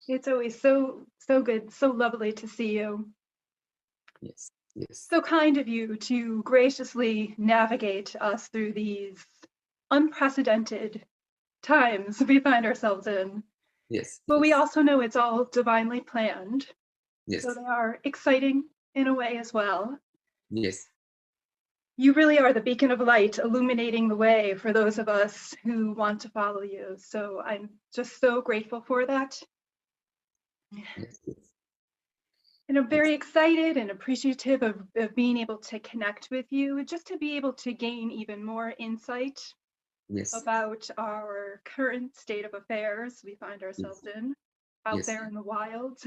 It's always so good, so lovely to see you. Yes, yes. So kind of you to graciously navigate us through these unprecedented times we find ourselves in. Yes. But we yes, also know it's all divinely planned. yes, So they are exciting in a way as well. yes, You really are the beacon of light, illuminating the way for those of us who want to follow you. So I'm just so grateful for that. yes, yes, And I'm yes, very excited and appreciative of being able to connect with you, just to be able to gain even more insight yes, about our current state of affairs we find ourselves in out yes, there in the wild,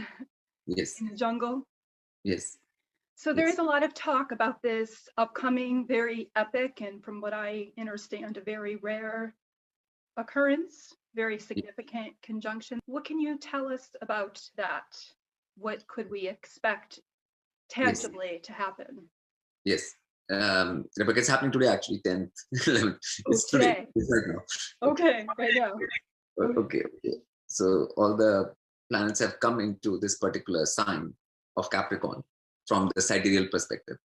yes, in the jungle. yes, So there yes, is a lot of talk about this upcoming very epic and, from what I understand, a very rare occurrence, very significant conjunction. What can you tell us about that? What could we expect yes, tangibly to happen? yes. Rebecca, it's happening today actually, 10th, 11th. Oh, It's today. today. It's right now. Okay, right now. Okay, okay. So all the planets have come into this particular sign of Capricorn from the sidereal perspective.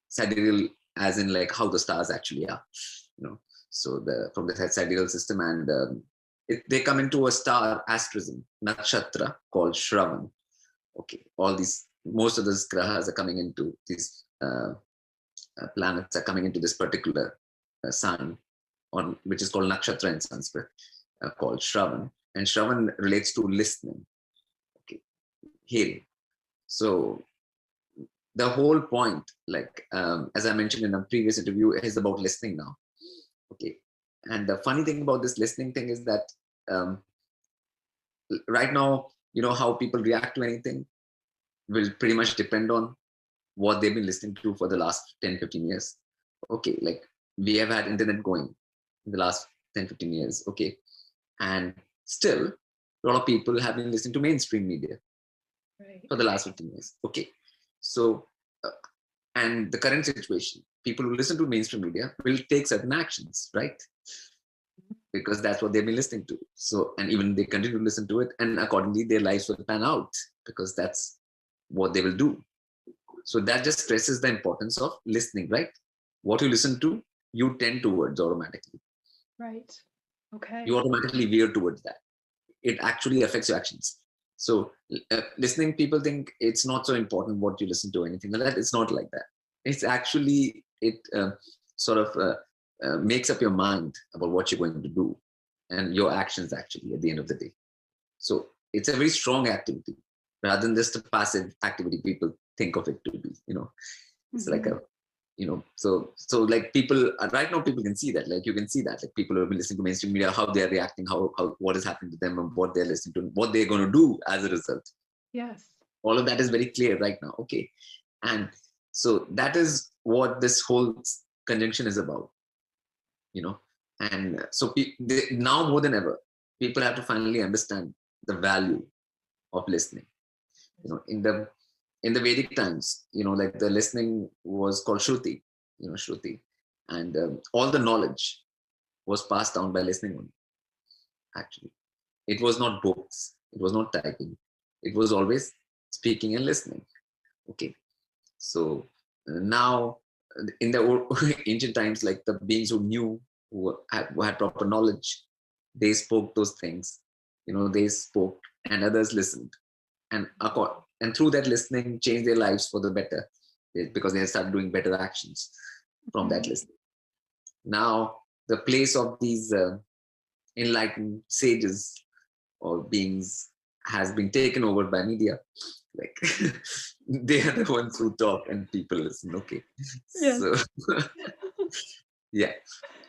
Sidereal as in like how the stars actually are, you know. So from the sidereal system, and they come into a star asterism, nakshatra called Shravan. Okay, most of these grahas are coming into these planets are coming into this particular sign, on which is called nakshatra in Sanskrit, called Shravan. And Shravan relates to listening, okay, hearing. So the whole point, like as I mentioned in a previous interview, is about listening now. Okay, and the funny thing about this listening thing is that right now, you know how people react to anything will pretty much depend on what they've been listening to for the last 10-15 years. Okay, like we have had internet going in the last 10-15 years. Okay, and still a lot of people have been listening to mainstream media Right. for the last 15 years. Okay, so and the current situation, people who listen to mainstream media will take certain actions, right? Because that's what they've been listening to. So, and even they continue to listen to it, and accordingly their lives will pan out because that's what they will do. So that just stresses the importance of listening, right? What you listen to, you tend towards automatically. Right. Okay. You automatically veer towards that. It actually affects your actions. So listening, people think it's not so important what you listen to, anything like that. It's not like that. It's actually, it sort of makes up your mind about what you're going to do and your actions actually at the end of the day. So it's a very strong activity rather than just a passive activity people think of it to be, you know. It's like a, you know, so like people right now, people can see that, like you can see that, like people who have been listening to mainstream media, how they're reacting, how what is happening to them, and what they're listening to, what they're going to do as a result. Yes. All of that is very clear right now. Okay, and so that is what this whole conjunction is about, you know. And so now more than ever, people have to finally understand the value of listening. You know, in the Vedic times, you know, like the listening was called Shruti, you know, Shruti, and all the knowledge was passed down by listening only. Actually, it was not books, it was not typing, it was always speaking and listening. Okay, so now in the ancient times, like the beings who knew, who had proper knowledge, they spoke those things. You know, they spoke, and others listened, and through that listening, changed their lives for the better, because they started doing better actions from that listening. Now, the place of these enlightened sages or beings has been taken over by media. Like they are the ones who talk and people listen. Okay, Yes. so yeah,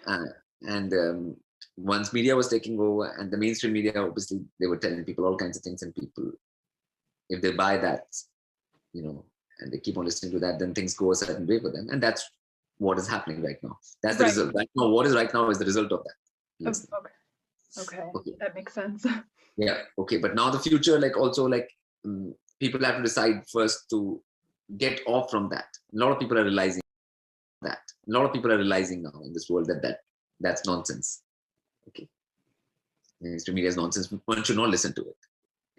uh, and once media was taking over, and the mainstream media, obviously, they were telling people all kinds of things, and people, if they buy that, you know, and they keep on listening to that, then things go a certain way for them, and that's what is happening right now. That's the result right now. What is right now is the result of that. Okay, okay, that makes sense. yeah, okay, but now the future, like also like people have to decide first to get off from that. A lot of people are realizing that. A lot of people are realizing now in this world that's nonsense. Okay, mainstream media is nonsense. One should not listen to it.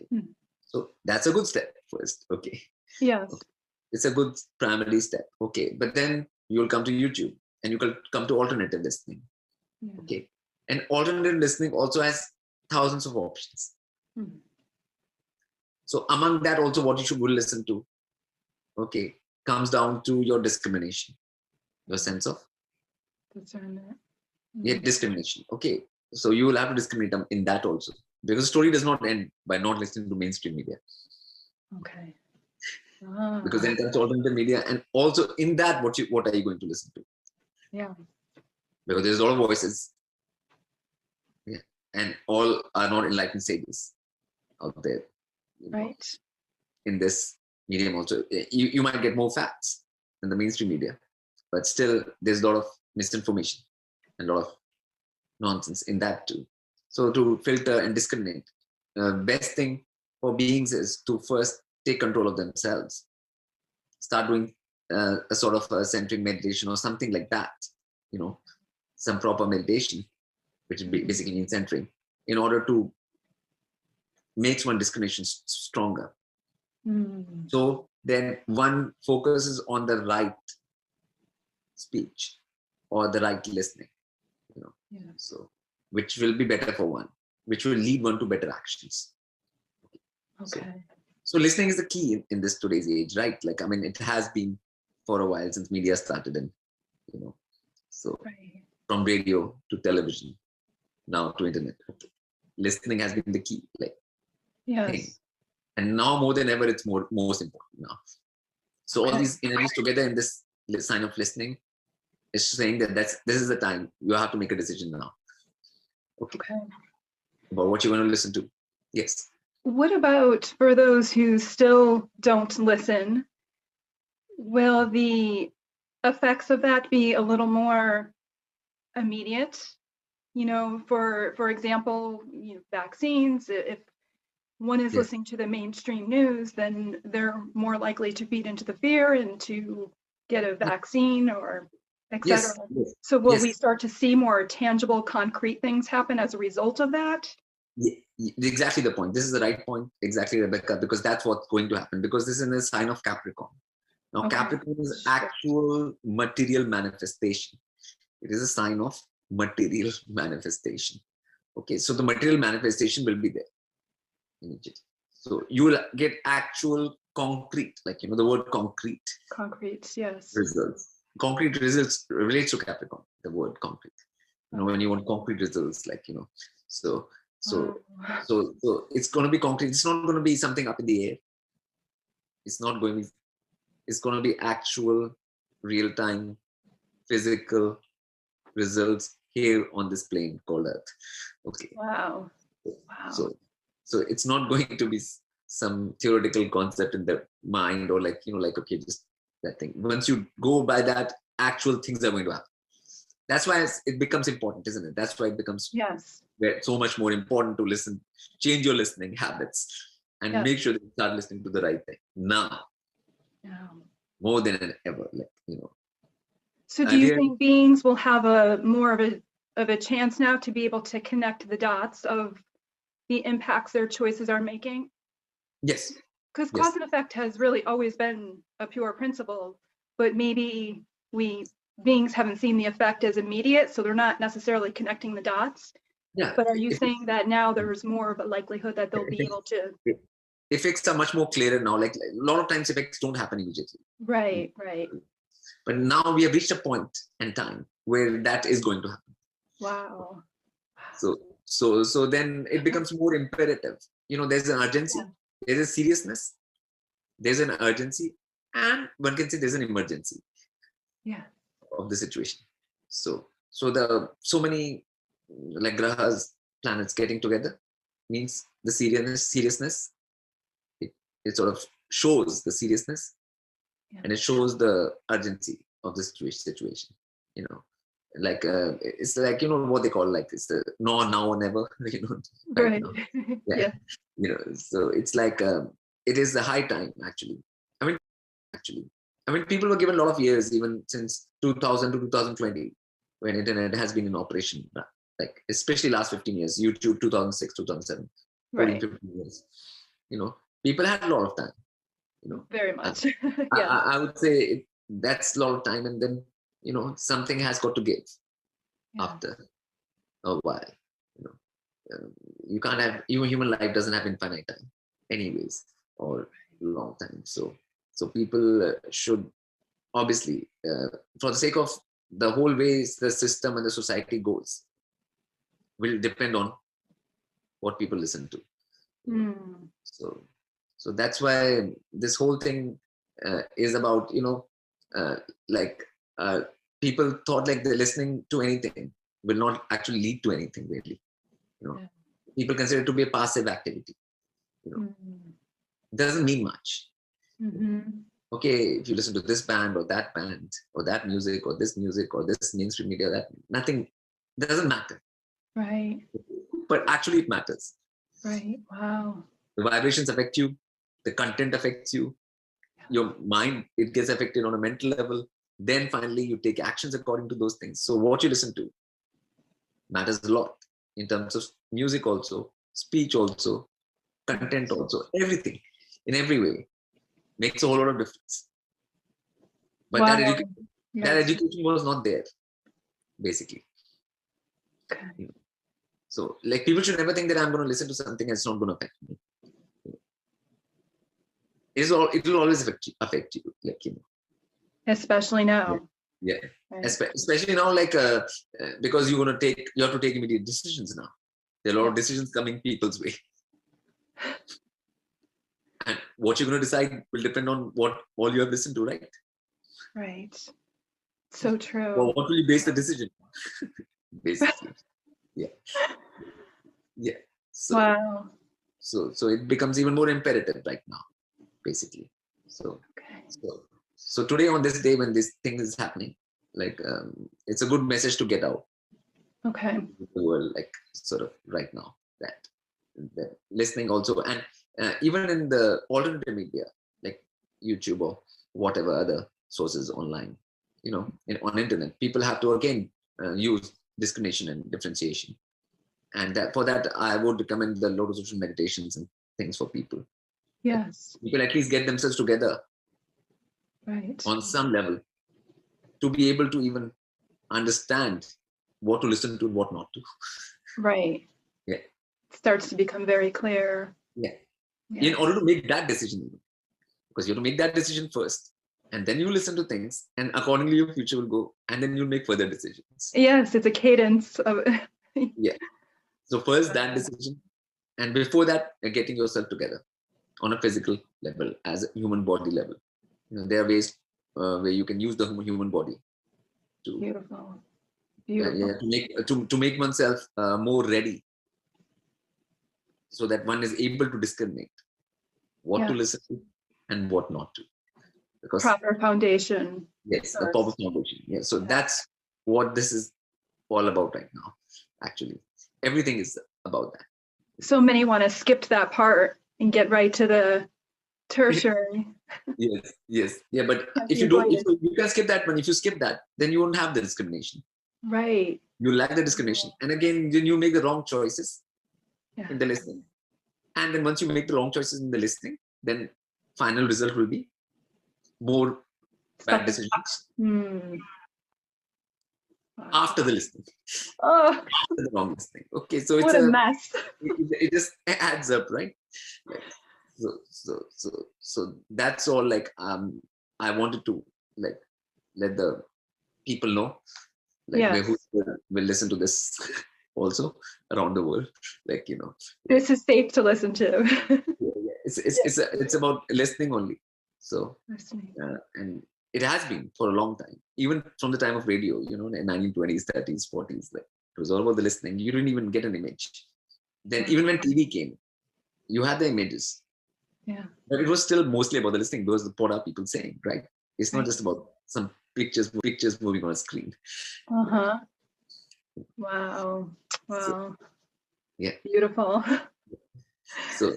Hmm. So that's a good step first. Okay. Yes. Okay. It's a good primary step. Okay. But then you'll come to YouTube and you can come to alternative listening. Yeah. Okay. And alternative listening also has thousands of options. Hmm. So among that also what you should listen to, okay, comes down to your discrimination, your sense of Discernment. discrimination. Okay. So you will have to discriminate in that also. Because the story does not end by not listening to mainstream media. Okay. Because then comes alternative media, and also in that, what are you going to listen to? Yeah. Because there's a lot of voices, yeah, and all are not enlightened sages out there. Right. In this medium also, you might get more facts than the mainstream media, but still there's a lot of misinformation and a lot of nonsense in that too. So to filter and discriminate, best thing for beings is to first take control of themselves. Start doing a sort of a centering meditation or something like that, some proper meditation, which basically means centering, in order to make one discrimination stronger. So then one focuses on the right speech or the right listening, so which will be better for one, which will lead one to better actions. Okay. So listening is the key in this today's age, right? Like, I mean, it has been for a while since media started, and so Right. from radio to television, now to internet. Okay. Listening has been the key, like, Yes. thing. And now more than ever, it's most important now. So all these energies together in this sign of listening is saying that this is the time you have to make a decision now. Okay. About what you're going to listen to. Yes. What about for those who still don't listen? Will the effects of that be a little more immediate? For example, vaccines, if one is listening to the mainstream news, then they're more likely to feed into the fear and to get a vaccine or etc. Yes. So will we start to see more tangible, concrete things happen as a result of that? Yeah, exactly the point. This is the right point, exactly, Rebecca, because that's what's going to happen, because this is in a sign of Capricorn. Now, Capricorn is actual material manifestation. It is a sign of material manifestation. Okay, so the material manifestation will be there immediately. So you will get actual concrete, like, the word concrete. Concrete, yes. Results. Concrete results relates to Capricorn, the word concrete. When you want concrete results, like, so it's going to be concrete. It's not going to be something up in the air. It's not going to be, it's going to be actual, real-time, physical results here on this plane called Earth. Okay. Wow. So it's not going to be some theoretical concept in the mind, or like, okay, just that thing. Once you go by that, actual things are going to happen. That's why it becomes important, isn't it? That's why it becomes so much more important to listen, change your listening habits, and make sure that you start listening to the right thing now. More than ever, like, So do you think beings will have a more of a chance now to be able to connect the dots of the impacts their choices are making? Yes. Because cause and effect has really always been a pure principle, but maybe beings haven't seen the effect as immediate, so they're not necessarily connecting the dots. Yeah. But are you saying that now there's more of a likelihood that they'll be able to? Effects are much more clearer now. Like a lot of times effects don't happen immediately. Right. But now we have reached a point in time where that is going to happen. Wow. So then it becomes more imperative. There's an urgency, there's a seriousness, there's an urgency, and one can say there's an emergency of the situation. So many like grahas, planets getting together means the seriousness. It sort of shows the seriousness, and it shows the urgency of the situation. Like it's like, what they call, like, it's the now or never. Right now. So it's like it is the high time, actually. I mean, people were given a lot of years, even since 2000 to 2020, when internet has been in operation, like especially last 15 years. YouTube 2006, 2007, 14, 15 years. people had a lot of time, Very much. I, Yeah. I would say that's a lot of time, and then something has got to give Yeah. after a while. You can't have, even human life doesn't have infinite time anyways, or long time. So people should obviously, for the sake of the whole ways the system and the society goes, will depend on what people listen to. Mm. So that's why this whole thing is about, like people thought like they're listening to anything will not actually lead to anything really. Yeah. People consider it to be a passive activity. Mm. Doesn't mean much. Mm-hmm. Okay, if you listen to this band or that band or that music or this mainstream media, that nothing doesn't matter. Right. But actually it matters. Right. Wow. The vibrations affect you, the content affects you, your mind, it gets affected on a mental level. Then finally you take actions according to those things. So what you listen to matters a lot in terms of music also, speech also, content also, everything, in every way, makes a whole lot of difference. But Wow. that education was not there, basically. Okay. So like people should never think that I'm going to listen to something and it's not going to affect me. It will always affect you, like, Especially now. Yeah. Right. Especially now, like because you have to take immediate decisions now. There are a lot of decisions coming people's way, and what you're going to decide will depend on what all you have listened to, right? Right. So true. Well, what will you base the decision on? Basically, yeah. So, wow. so it becomes even more imperative right now, basically. Okay. So today, on this day when this thing is happening, like it's a good message to get out. Okay. The world, like, sort of right now, that listening also, and even in the alternative media like YouTube or whatever other sources online, on internet, people have to again use discrimination and differentiation, and for that I would recommend the lotus ocean meditations and things for people. Yes. People at least get themselves together Right. on some level to be able to even understand what to listen to and what not to. Right. Yeah. It starts to become very clear. Yeah. Yeah. In order to make that decision, because you have to make that decision first, and then you listen to things, and accordingly your future will go, and then you'll make further decisions. Yes, it's a cadence of Yeah. So first that decision, and before that, getting yourself together on a physical level, as a human body level. There are ways where you can use the human body to beautiful. Beautiful. to make oneself more ready, so that one is able to discriminate what to listen to and what not to. Because proper foundation. Yes, the proper foundation. Yeah. So that's what this is all about right now. Actually, everything is about that. So many want to skip that part and get right to the tertiary. Yes. Yeah, but if you don't, you can skip that one. If you skip that, then you won't have the discrimination. Right. You lack the discrimination. And again, then you make the wrong choices in the listening. And then once you make the wrong choices in the listening, then final result will be more bad decisions. After the listening. After the wrong listening. Okay, so it's what a mess. It just adds up, right? Like, so that's all. Like I wanted to like let the people know, like who will listen to this also around the world, like this is safe to listen to. it's about listening only. So listening. And it has been for a long time, even from the time of radio, in 1920s, 30s, 40s. Like it was all about the listening. You didn't even get an image. Then even when TV came, you had the images. Yeah. But it was still mostly about the listening, because what are people saying, right? It's not just about some pictures moving on a screen. Uh-huh. Wow. So, yeah. Beautiful. So,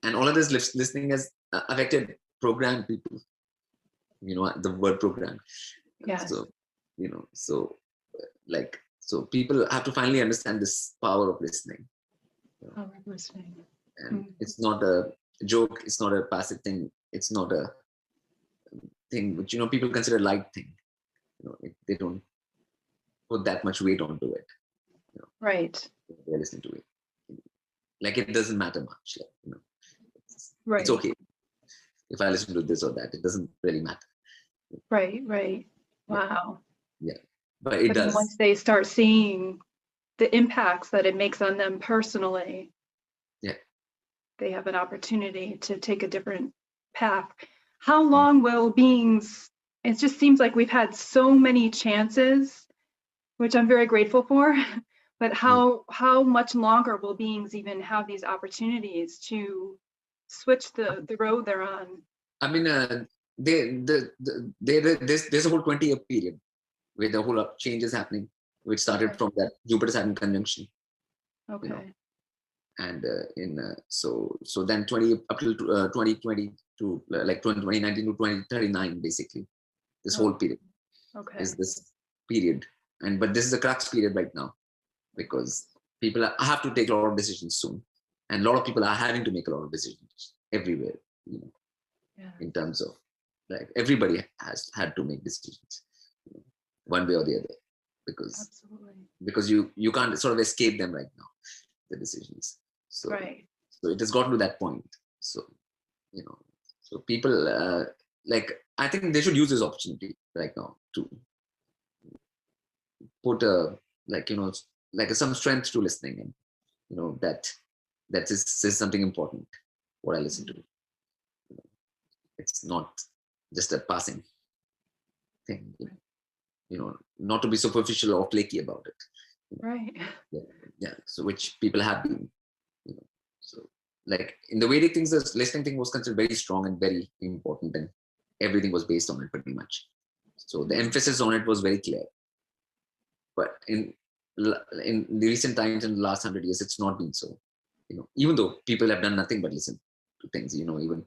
and all of this listening has affected programmed people. The word program. Yes. So, so people have to finally understand this power of listening. Power of listening. And it's not a a joke. It's not a passive thing. It's not a thing which, people consider a light thing. They don't put that much weight onto it. Right. They're listening to it. Like, it doesn't matter much. Right. It's okay if I listen to this or that. It doesn't really matter. Right. Wow. Yeah. But it then does. once they start seeing the impacts that it makes on them personally, they have an opportunity to take a different path. How long will beings, it just seems like we've had so many chances, which I'm very grateful for, but how much longer will beings even have these opportunities to switch the road they're on? I mean, there's a whole 20-year period where the whole change is happening, which started from that Jupiter-Saturn conjunction. Okay. And so then 20 up till 2020 to like 2019 to 2039, basically, this whole period is this period. But this is a crux period right now, because people have to take a lot of decisions soon, and a lot of people are having to make a lot of decisions everywhere. In terms of, like, everybody has had to make decisions, one way or the other, because you can't sort of escape them right now, the decisions. So it has gotten to that point. So so people like, I think they should use this opportunity right now to put some strength to listening, and that is something important, what I listen to. It's not just a passing thing, not to be superficial or flaky about it. Right. Yeah. So which people have been, so, like, in the Vedic things, the listening thing was considered very strong and very important, and everything was based on it pretty much. So the emphasis on it was very clear. But in the recent times, in the last 100 years, it's not been so. Even though people have done nothing but listen to things, even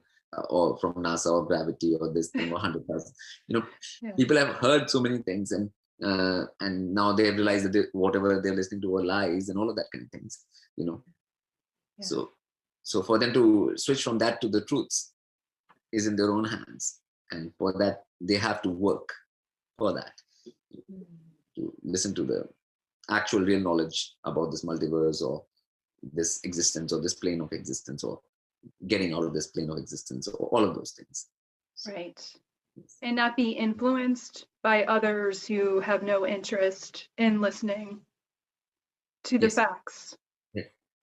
or from NASA or gravity or this thing or 100,000. People have heard so many things, and now they have realized that whatever they're listening to are lies and all of that kind of things. So for them to switch from that to the truths is in their own hands, and for that they have to work for that, to listen to the actual real knowledge about this multiverse or this existence or this plane of existence, or getting out of this plane of existence, or all of those things. Right. And not be influenced by others who have no interest in listening to the facts.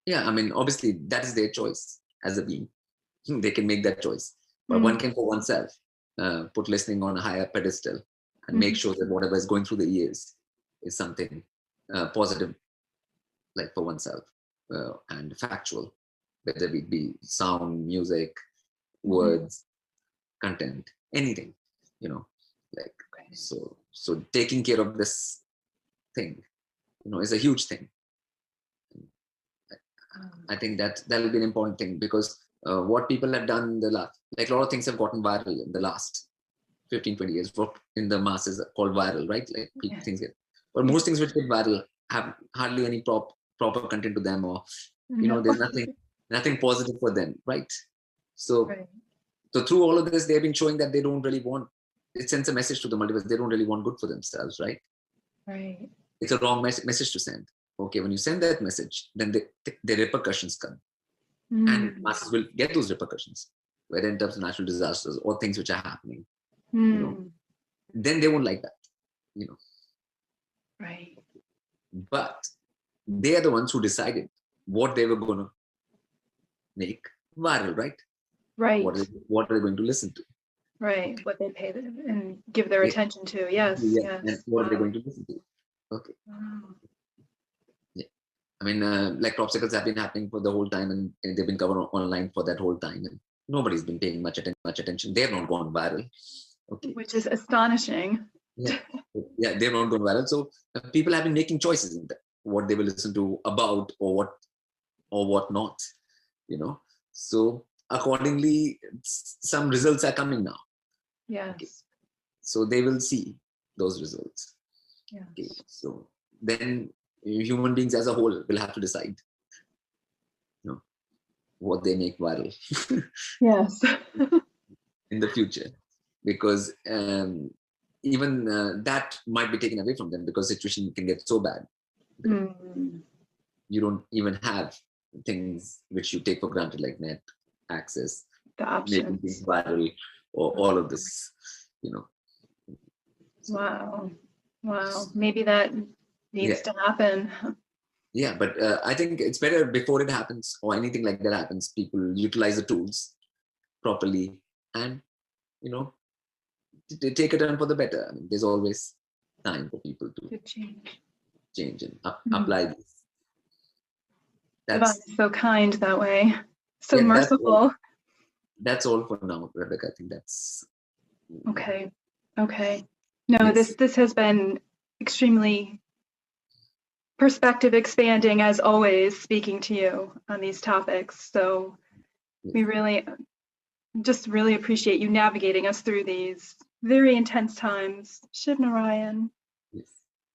Yeah, I mean, obviously that is their choice as a being. They can make that choice, but one can for oneself put listening on a higher pedestal and make sure that whatever is going through the ears is something positive, like, for oneself, and factual, whether it be sound, music, words, content, anything, like, so taking care of this thing, is a huge thing. I think that will be an important thing, because what people have done a lot of things have gotten viral in the last 15-20 years. What in the masses are called viral, right? Like, things get, but most things which get viral have hardly any proper content to them, or there's nothing positive for them, right? So through all of this, they've been showing that they don't really want, it sends a message to the multiverse, they don't really want good for themselves, right? It's a wrong message to send. Okay, when you send that message, then the repercussions come, and masses will get those repercussions, whether in terms of natural disasters or things which are happening. Then they won't like that. Right. But they are the ones who decided what they were going to make viral, right? Right. What are they going to listen to? Right. What they pay and give their attention to. Yes. And what are they going to listen to? Okay. I mean, like, popsicles have been happening for the whole time, and they've been covered online for that whole time, and nobody's been paying much attention. They've not gone viral. Okay. Which is astonishing. Yeah, they've not gone viral. So people have been making choices in that, what they will listen to about, or what not. So accordingly, some results are coming now. Yes. Okay. So they will see those results. Yes. Okay. So then human beings as a whole will have to decide, what they make viral Yes. in the future, because even that might be taken away from them, because situation can get so bad. You don't even have things which you take for granted, like net access, The making things options. viral, or all of this, you know. So, Wow. Wow. Maybe that needs yeah. to happen. Yeah, but I think it's better before it happens or anything like that happens, people utilize the tools properly and, you know, take a turn for the better. I mean, there's always time for people to To change. change and apply these. Devon That's is so kind that way. So yeah, merciful. that's all for now, Rebecca. I think that's Okay. Okay. No, yes. this has been extremely perspective expanding, as always, speaking to you on these topics. So we really appreciate you navigating us through these very intense times. Shiv Narayan. Yes.